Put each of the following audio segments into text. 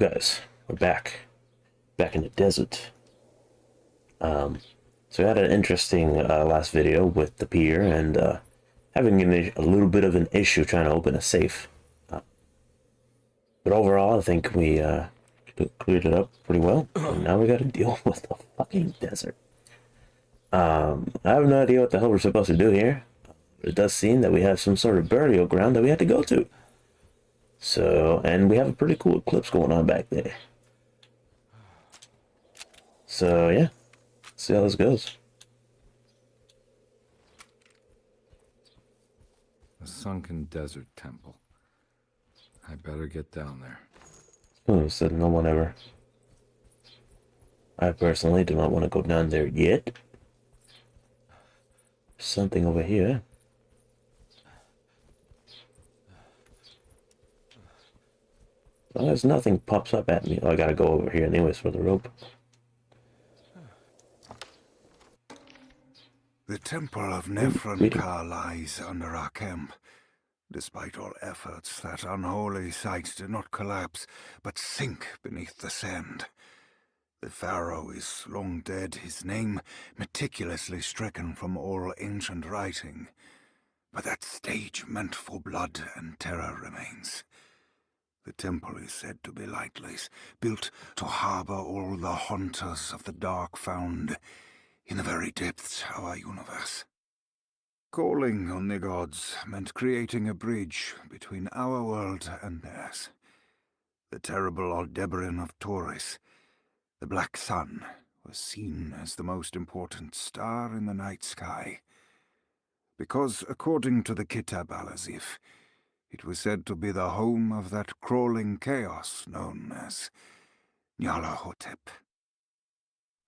guys, we're back in the desert. So we had an interesting last video with the pier and having a little bit of an issue trying to open a safe. But overall, I think we cleared it up pretty well. And now we got to deal with the fucking desert. I have no idea what the hell we're supposed to do here. But it does seem that we have some sort of burial ground that we had to go to. So, and we have a pretty cool eclipse going on back there. So, yeah. Let's see how this goes. A sunken desert temple. I better get down there. Who said no one ever? I personally do not want to go down there yet. Something over here. As long as nothing pops up at me. Oh, I gotta go over here anyways for the rope. The temple of Nefrenka lies under our camp. Despite all efforts, that unholy site did not collapse, but sink beneath the sand. The pharaoh is long dead, his name meticulously stricken from all ancient writing. But that stage meant for blood and terror remains. The temple is said to be lightless, built to harbor all the haunters of the dark found in the very depths of our universe. Calling on the gods meant creating a bridge between our world and theirs. The terrible Aldebaran of Taurus, the Black Sun, was seen as the most important star in the night sky. Because, according to the Kitab al-Azif, it was said to be the home of that crawling chaos known as Nyarlathotep.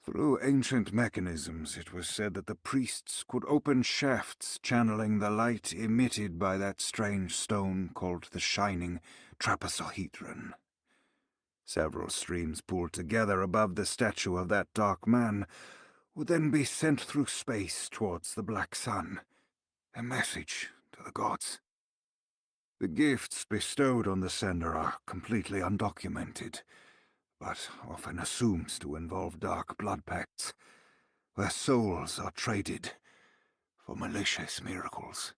Through ancient mechanisms, it was said that the priests could open shafts channeling the light emitted by that strange stone called the Shining Trapezohedron. Several streams pooled together above the statue of that dark man would then be sent through space towards the Black Sun, a message to the gods. The gifts bestowed on the sender are completely undocumented, but often assumed to involve dark blood pacts, where souls are traded for malicious miracles.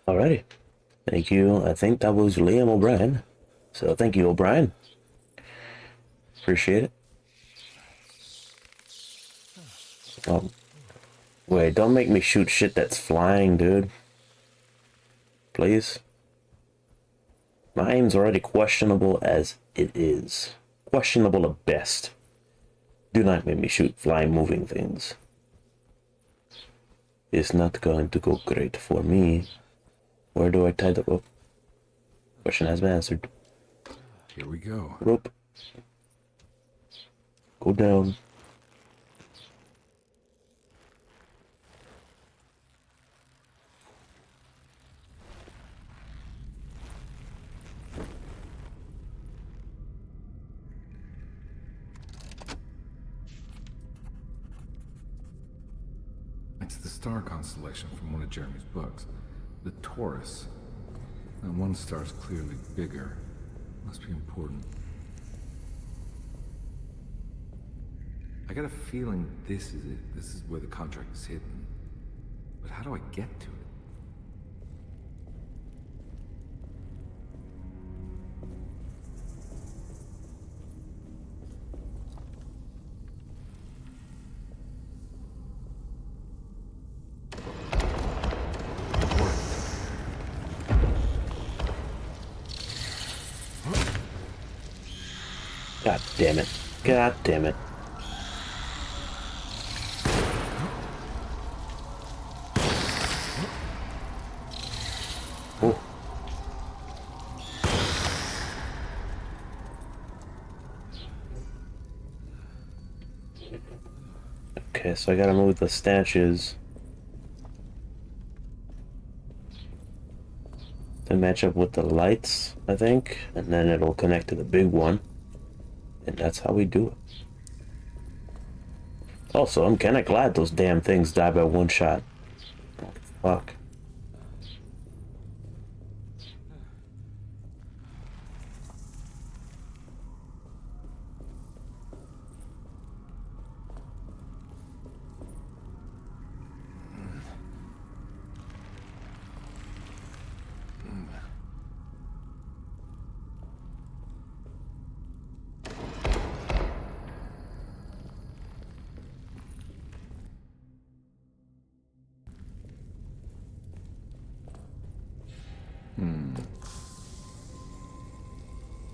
Alrighty. Thank you. I think that was Liam O'Brien. So thank you, O'Brien. Appreciate it. Wait, don't make me shoot shit that's flying, dude. Please. My aim's already questionable as it is. Questionable at best. Do not make me shoot flying, moving things. It's not going to go great for me. Where do I tie the rope? Question has been answered. Here we go. Rope. Go down. It's the star constellation from one of Jeremy's books. The Taurus. And one star's clearly bigger. Must be important. I got a feeling this is it. This is where the contract is hidden. But how do I get to it? God damn it. God damn it. Oh. Okay, so I gotta move the statues to match up with the lights, I think, and then it'll connect to the big one. And that's how we do it. Also, I'm kinda glad those damn things die by one shot. Fuck.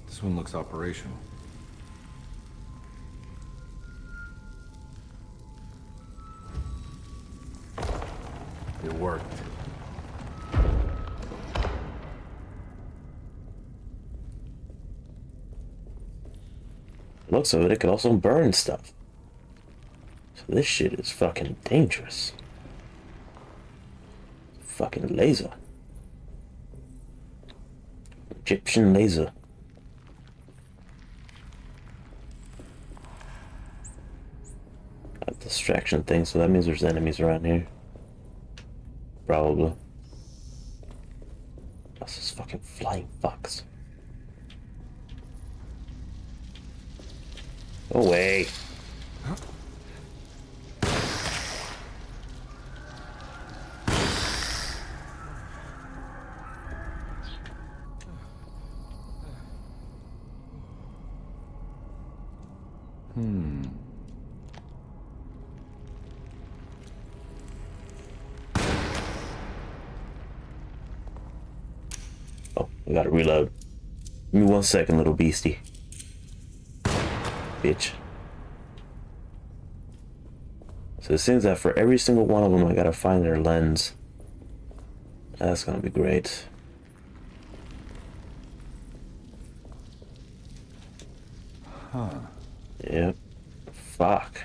This one looks operational. It worked. Looks of it, it could also burn stuff. So this shit is fucking dangerous. Fucking laser. Egyptian laser. A distraction thing, so that means there's enemies around here. Probably. That's this fucking flying fox. Away. Oh, we gotta reload. Give me 1 second, little beastie. Bitch. So it seems that for every single one of them, I gotta find their lens. That's gonna be great. Huh. Yep. Fuck.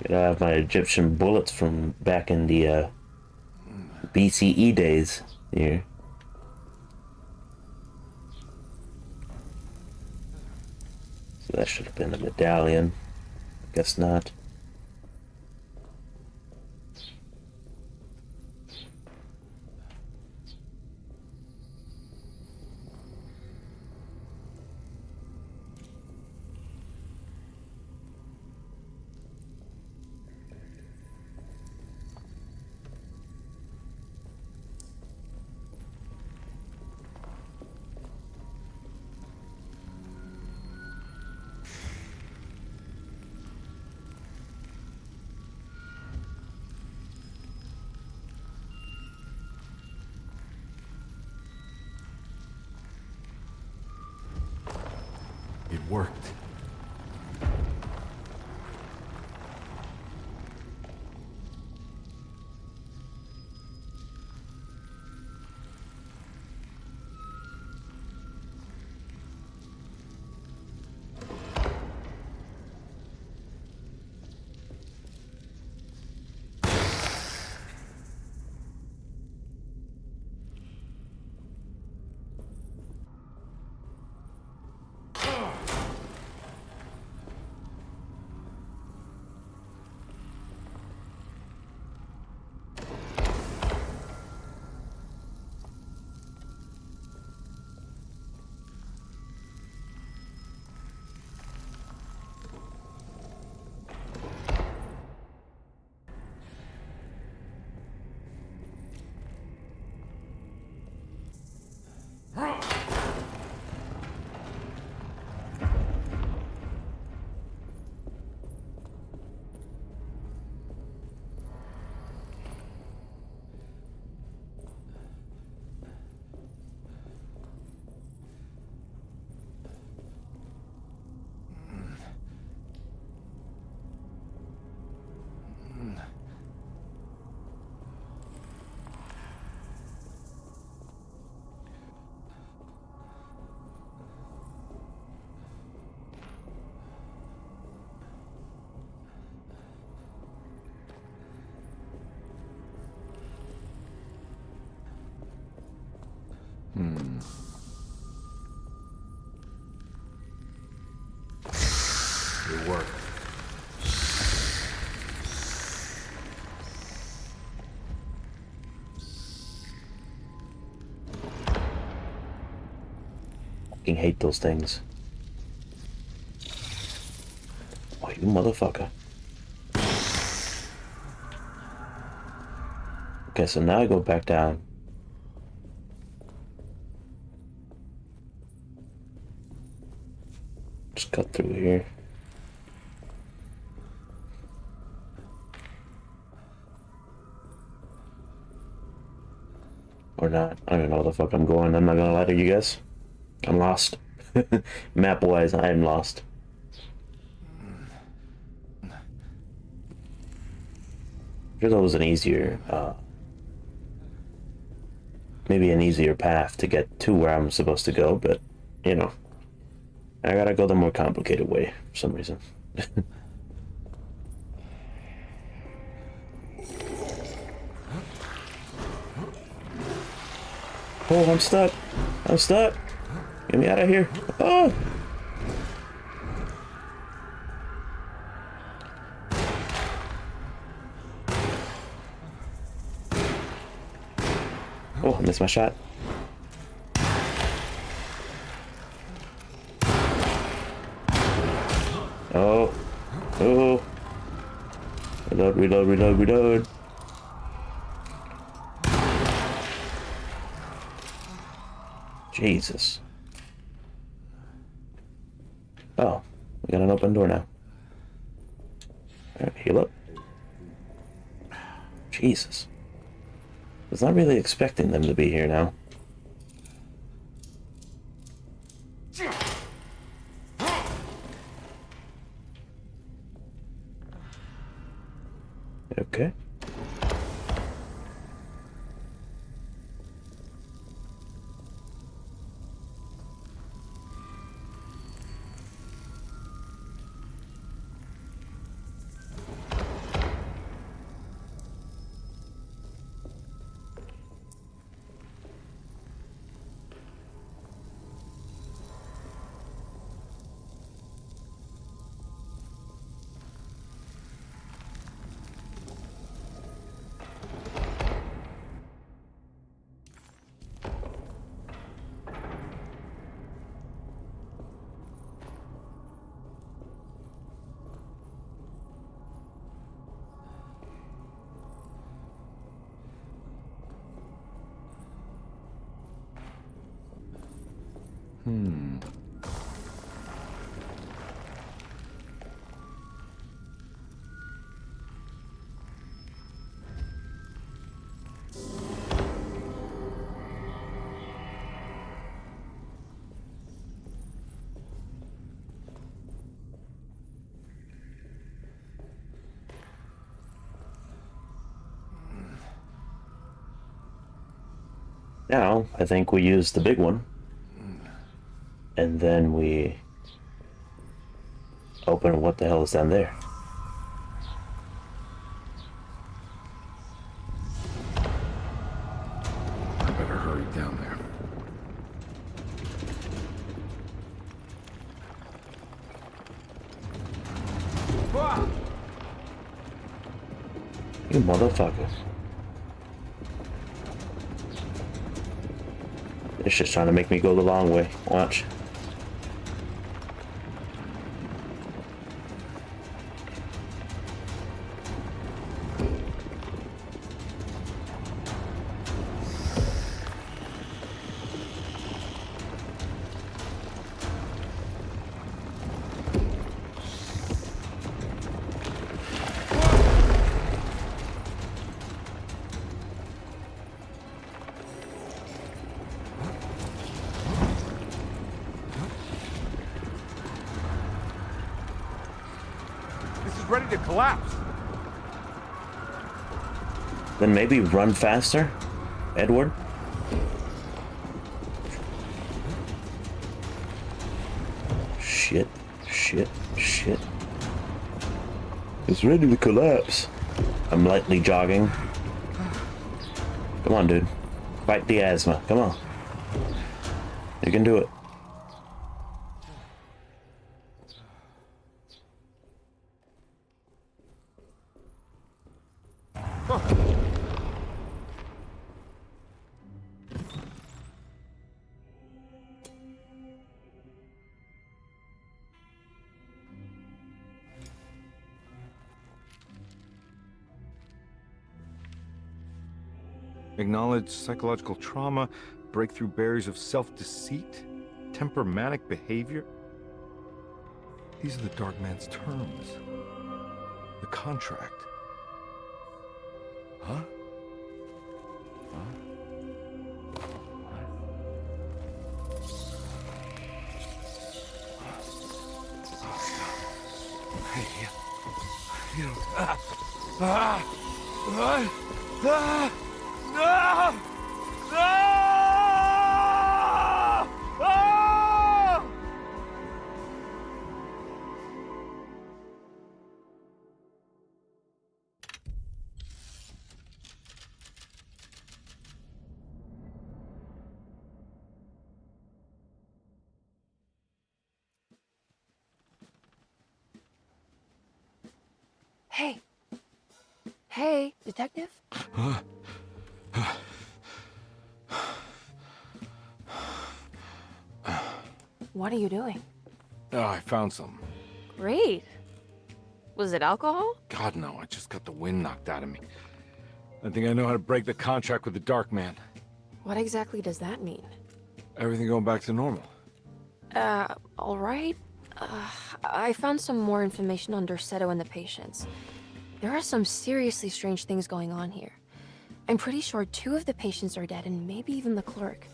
Gotta have my Egyptian bullets from back in the BCE days here. So that should have been a medallion. Guess not. It worked. It worked. Fucking hate those things. Oh, you motherfucker. Okay, so now I go back down. Just cut through here. Or not. I don't even know where the fuck I'm going. I'm not gonna lie to you guys. I'm lost. Map-wise, I am lost. I'm sure that was an easier, maybe an easier path to get to where I'm supposed to go, but, you know, I gotta go the more complicated way for some reason. Oh, I'm stuck. I'm stuck. Get me out of here. Oh! Oh, I missed my shot. Oh. Oh. Reload, reload, reload, reload. Jesus. Oh, we got an open door now. Alright, heal up. Jesus. I was not really expecting them to be here now. Okay. Now, I think we use the big one. And then we open what the hell is down there. I better hurry down there. You motherfuckers. It's just trying to make me go the long way. Watch. Ready to collapse. Then maybe run faster, Edward? Shit, shit, shit. It's ready to collapse. I'm lightly jogging. Come on, dude. Fight the asthma. Come on. You can do it. Acknowledge psychological trauma, breakthrough barriers of self-deceit, temperamentic behavior. These are the Dark Man's terms. The contract. Huh? Hey. Hey, detective? What are you doing? Oh, I found some. Great. Was it alcohol? God, no, I just got the wind knocked out of me. I think I know how to break the contract with the Dark Man. What exactly does that mean? Everything going back to normal. All right. I found some more information on Derceto and the patients. There are some seriously strange things going on here. I'm pretty sure 2 of the patients are dead and maybe even the clerk.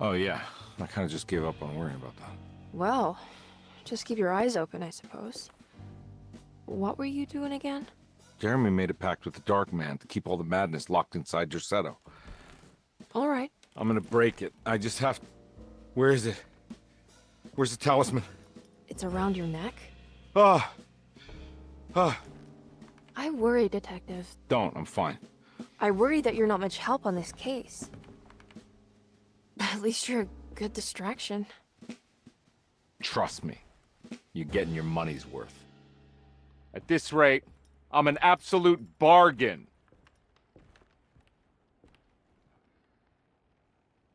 Oh, yeah. I kind of just gave up on worrying about that. Well, just keep your eyes open, I suppose. What were you doing again? Jeremy made a pact with the Dark Man to keep all the madness locked inside Derceto. All right. I'm gonna break it. I just have to... Where is it? Where's the talisman? It's around your neck? Ah! I worry, detective. Don't, I'm fine. I worry that you're not much help on this case. At least you're a good distraction. Trust me. You're getting your money's worth. At this rate, I'm an absolute bargain.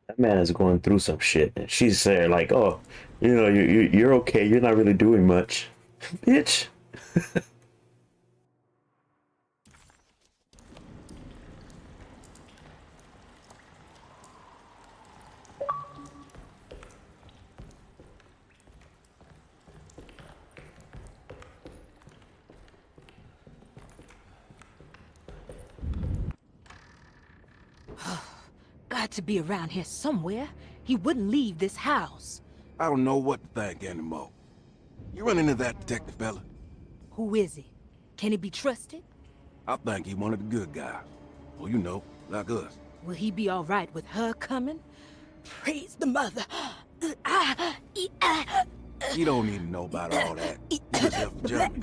That man is going through some shit, and she's there like, "Oh, you know, you're okay. You're not really doing much, bitch." Got to be around here somewhere. He wouldn't leave this house. I don't know what to think anymore. You run into that detective fella? Who is he? Can he be trusted? I think he one of the good guys. Well, you know, like us. Will he be all right with her coming? Praise the mother. You don't need to know about all that. You just help Jeremy.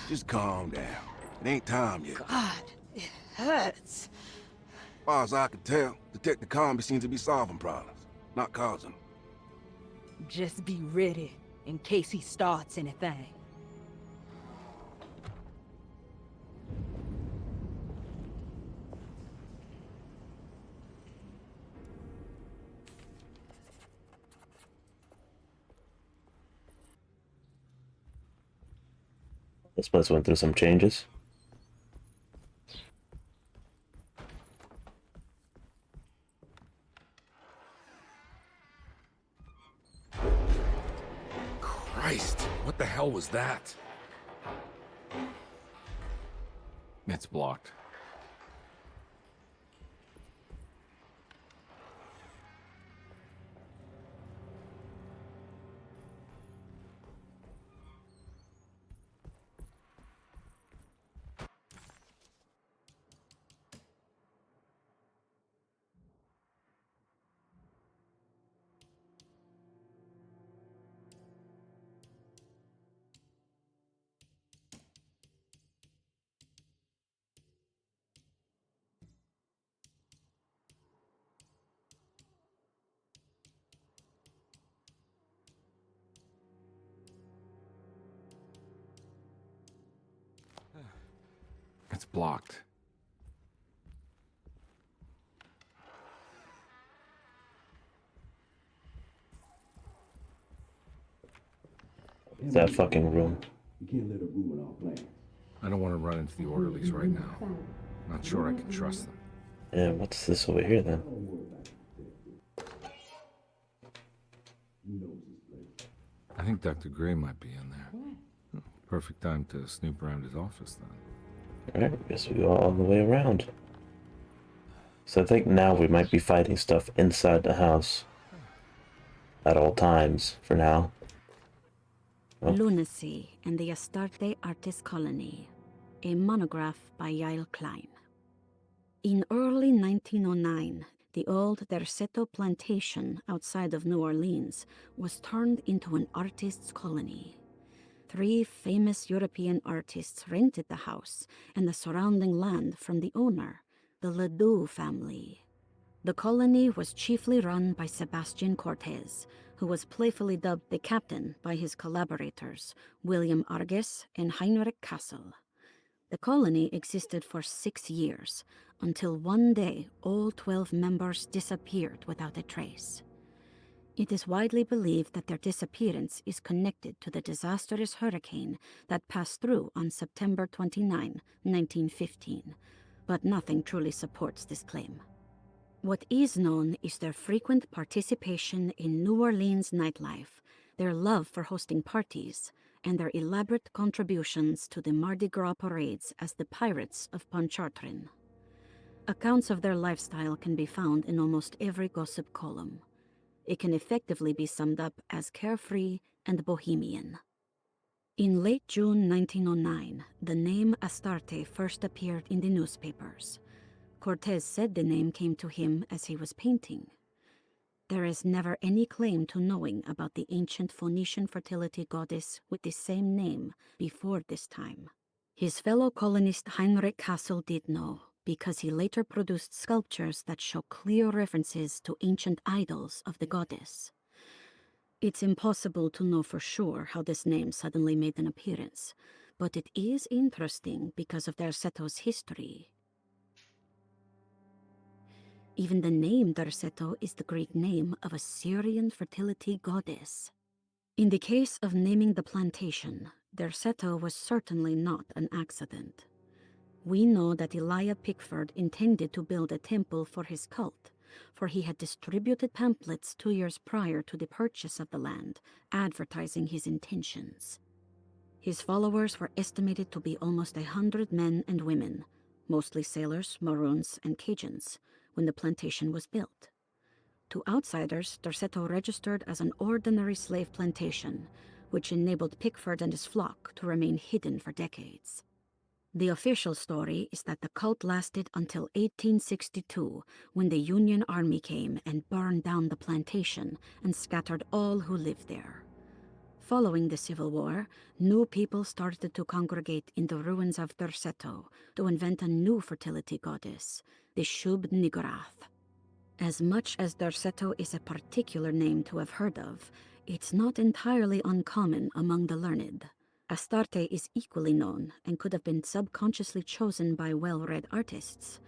Just calm down. It ain't time yet. God, it hurts. As far as I can tell, Detective Carnby seems to be solving problems, not causing them. Just be ready in case he starts anything. This place went through some changes. Christ, what the hell was that? It's blocked. blocked. It's that fucking room. I don't want to run into the orderlies right now. Not sure I can trust them. And what's this over here then? I think Dr. Gray might be in there. Perfect time to snoop around his office then. Alright, guess we go all the way around. So I think now we might be fighting stuff inside the house. At all times, for now. Oh. Lunacy and the Astarte Artist Colony, a monograph by Yael Klein. In early 1909, the old Derceto plantation outside of New Orleans was turned into an artist's colony. 3 famous European artists rented the house and the surrounding land from the owner, the Ledoux family. The colony was chiefly run by Sebastian Cortez, who was playfully dubbed the captain by his collaborators, William Arges and Heinrich Kassel. The colony existed for 6 years, until one day all 12 members disappeared without a trace. It is widely believed that their disappearance is connected to the disastrous hurricane that passed through on September 29, 1915, but nothing truly supports this claim. What is known is their frequent participation in New Orleans nightlife, their love for hosting parties, and their elaborate contributions to the Mardi Gras parades as the Pirates of Pontchartrain. Accounts of their lifestyle can be found in almost every gossip column. It can effectively be summed up as carefree and bohemian. In late June 1909, the name Astarte first appeared in the newspapers. Cortez said the name came to him as he was painting. There is never any claim to knowing about the ancient Phoenician fertility goddess with the same name before this time. His fellow colonist Heinrich Kassel did know, because he later produced sculptures that show clear references to ancient idols of the goddess. It's impossible to know for sure how this name suddenly made an appearance, but it is interesting because of Derceto's history. Even the name Derceto is the Greek name of a Syrian fertility goddess. In the case of naming the plantation, Derceto was certainly not an accident. We know that Elijah Pickford intended to build a temple for his cult, for he had distributed pamphlets 2 years prior to the purchase of the land, advertising his intentions. His followers were estimated to be almost 100 men and women, mostly sailors, Maroons, and Cajuns, when the plantation was built. To outsiders, Derceto registered as an ordinary slave plantation, which enabled Pickford and his flock to remain hidden for decades. The official story is that the cult lasted until 1862, when the Union Army came and burned down the plantation and scattered all who lived there. Following the Civil War, new people started to congregate in the ruins of Derceto to invent a new fertility goddess, the Shub-Niggurath. As much as Derceto is a particular name to have heard of, it's not entirely uncommon among the learned. Astarte is equally known and could have been subconsciously chosen by well-read artists.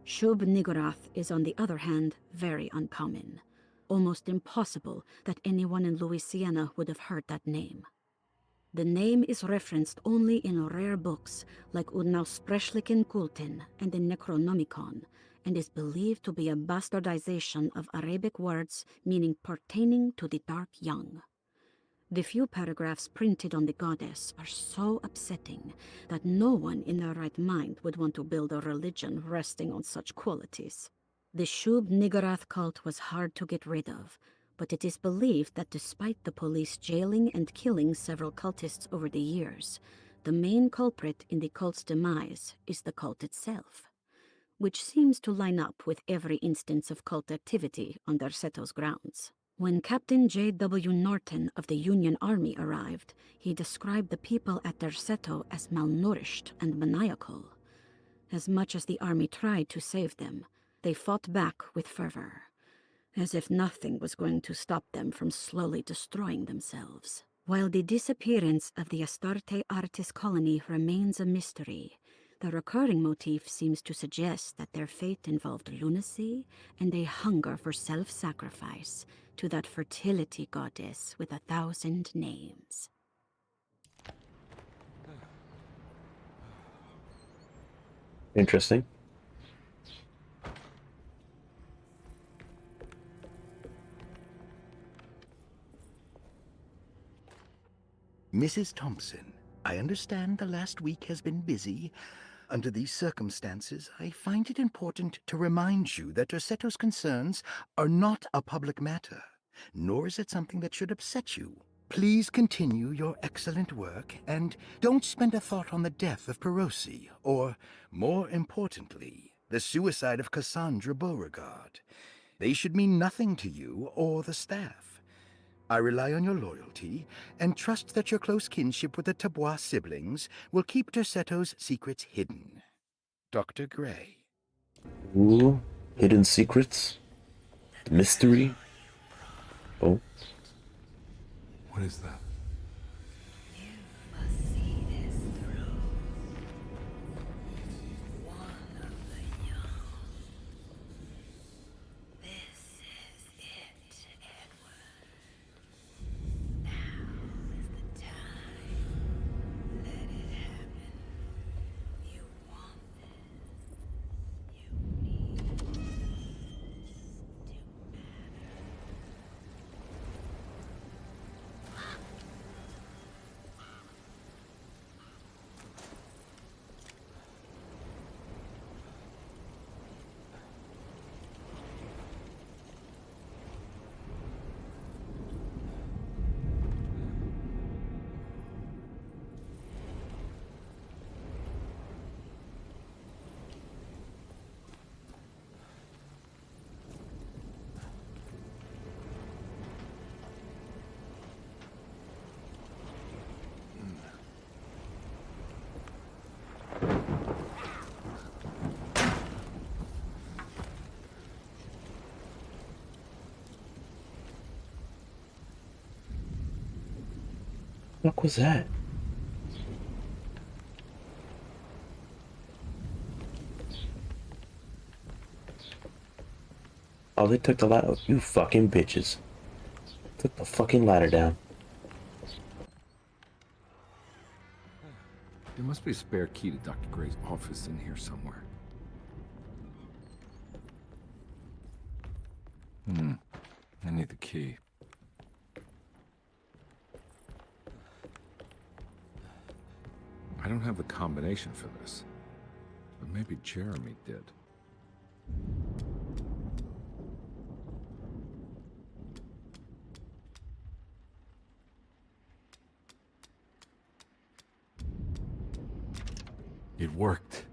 Shub-Niggurath is, on the other hand, very uncommon. Almost impossible that anyone in Louisiana would have heard that name. The name is referenced only in rare books like Unaussprechlichen Kulten and the Necronomicon, and is believed to be a bastardization of Arabic words meaning pertaining to the dark young. The few paragraphs printed on the goddess are so upsetting that no one in their right mind would want to build a religion resting on such qualities. The Shub-Niggurath cult was hard to get rid of, but it is believed that despite the police jailing and killing several cultists over the years, the main culprit in the cult's demise is the cult itself, which seems to line up with every instance of cult activity on Derceto's grounds. When Captain J.W. Norton of the Union Army arrived, he described the people at Derceto as malnourished and maniacal. As much as the army tried to save them, they fought back with fervor, as if nothing was going to stop them from slowly destroying themselves. While the disappearance of the Astarte Artist Colony remains a mystery, The recurring motif seems to suggest that their fate involved lunacy and a hunger for self-sacrifice to that fertility goddess with 1,000 names. Interesting. Mrs. Thompson, I understand the last week has been busy. Under these circumstances, I find it important to remind you that Derceto's concerns are not a public matter, nor is it something that should upset you. Please continue your excellent work, and don't spend a thought on the death of Perosi, or, more importantly, the suicide of Cassandra Beauregard. They should mean nothing to you or the staff. I rely on your loyalty, and trust that your close kinship with the Tabois siblings will keep Derceto's secrets hidden. Dr. Gray. Ooh, hidden secrets? Mystery? Oh. What is that? What was that? Oh, they took the ladder. You fucking bitches. Took the fucking ladder down. There must be a spare key to Dr. Gray's office in here somewhere. I need the key. I don't have the combination for this, but maybe Jeremy did. It worked.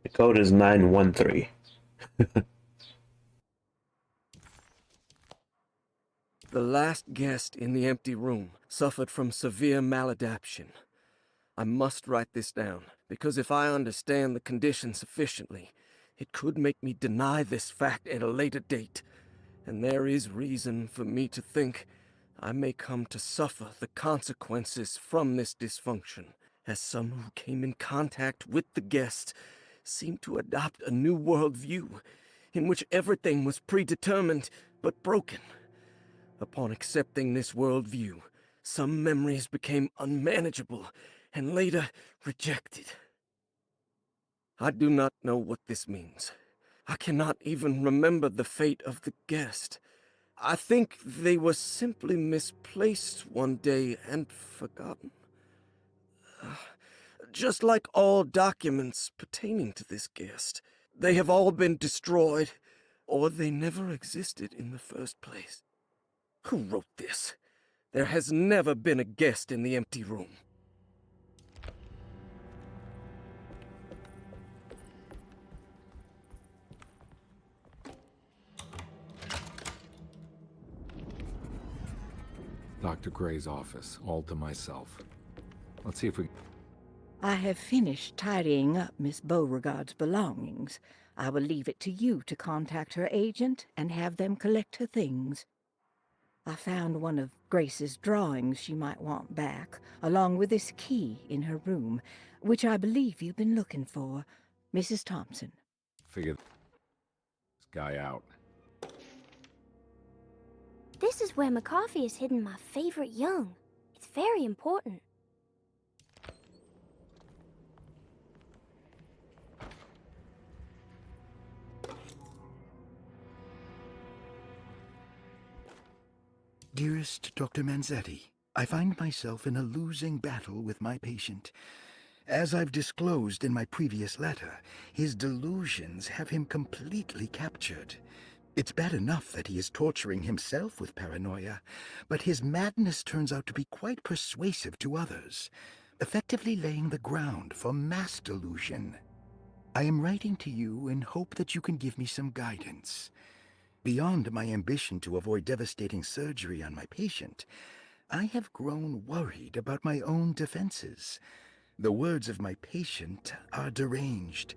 The code is 913. The last guest in the empty room suffered from severe maladaptation. I must write this down, because if I understand the condition sufficiently, it could make me deny this fact at a later date, and there is reason for me to think I may come to suffer the consequences from this dysfunction, as some who came in contact with the guest seemed to adopt a new worldview, in which everything was predetermined but broken. Upon accepting this worldview, some memories became unmanageable and later rejected. I do not know what this means. I cannot even remember the fate of the guest. I think they were simply misplaced one day and forgotten. Just like all documents pertaining to this guest, they have all been destroyed, or they never existed in the first place. Who wrote this? There has never been a guest in the empty room. Dr. Gray's office, all to myself. Let's see if we... I have finished tidying up Miss Beauregard's belongings. I will leave it to you to contact her agent and have them collect her things. I found one of Grace's drawings she might want back, along with this key in her room, which I believe you've been looking for, Mrs. Thompson. Figure this guy out. This is where McCarthy has hidden my favorite young. It's very important. Dearest Dr. Manzetti, I find myself in a losing battle with my patient. As I've disclosed in my previous letter, his delusions have him completely captured. It's bad enough that he is torturing himself with paranoia, but his madness turns out to be quite persuasive to others, effectively laying the ground for mass delusion. I am writing to you in hope that you can give me some guidance. Beyond my ambition to avoid devastating surgery on my patient, I have grown worried about my own defenses. The words of my patient are deranged,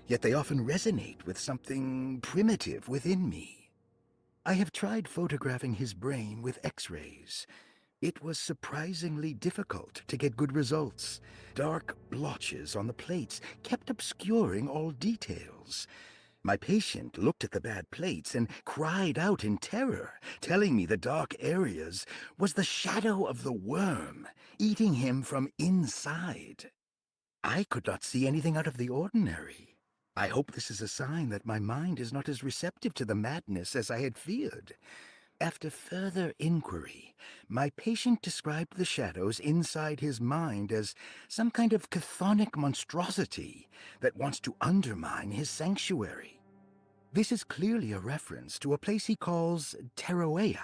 yet they often resonate with something primitive within me. I have tried photographing his brain with X-rays. It was surprisingly difficult to get good results. Dark blotches on the plates kept obscuring all details. My patient looked at the bad plates and cried out in terror, telling me the dark areas was the shadow of the worm, eating him from inside. I could not see anything out of the ordinary. I hope this is a sign that my mind is not as receptive to the madness as I had feared. After further inquiry, my patient described the shadows inside his mind as some kind of chthonic monstrosity that wants to undermine his sanctuary. This is clearly a reference to a place he calls Teroea,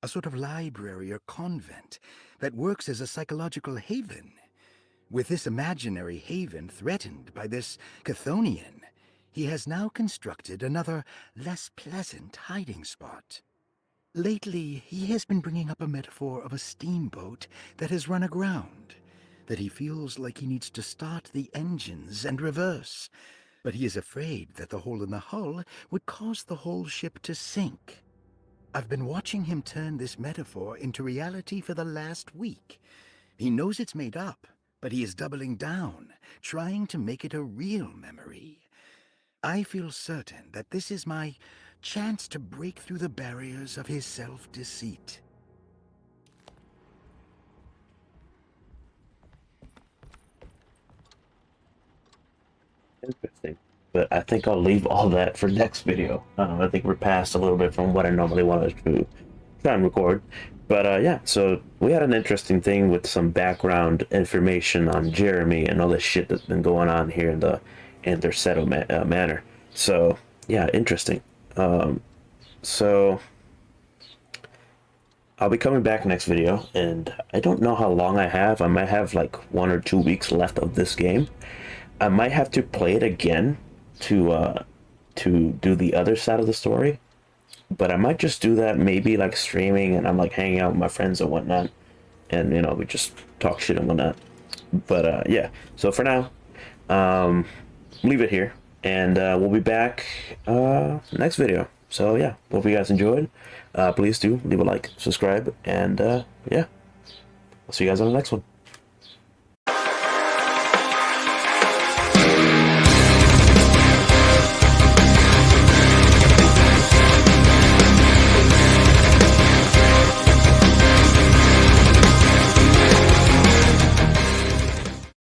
a sort of library or convent that works as a psychological haven. With this imaginary haven threatened by this Chthonian, he has now constructed another, less pleasant hiding spot. Lately, he has been bringing up a metaphor of a steamboat that has run aground, that he feels like he needs to start the engines and reverse, but he is afraid that the hole in the hull would cause the whole ship to sink. I've been watching him turn this metaphor into reality for the last week. He knows it's made up, but he is doubling down, trying to make it a real memory. I feel certain that this is my chance to break through the barriers of his self-deceit. Interesting. But I think I'll leave all that for next video. I think we're past a little bit from what I normally wanted to try and record. But yeah, so we had an interesting thing with some background information on Jeremy and all this shit that's been going on here in Derceto Manor. So yeah, interesting. So I'll be coming back next video, and I don't know how long I have. I might have like 1 or 2 weeks left of this game. I might have to play it again to do the other side of the story, but I might just do that maybe like streaming, and I'm like hanging out with my friends and whatnot, and you know, we just talk shit and whatnot. But yeah, so for now, leave it here, and we'll be back next video. So yeah, hope you guys enjoyed. Please do leave a like, subscribe, and yeah, I'll see you guys on the next one.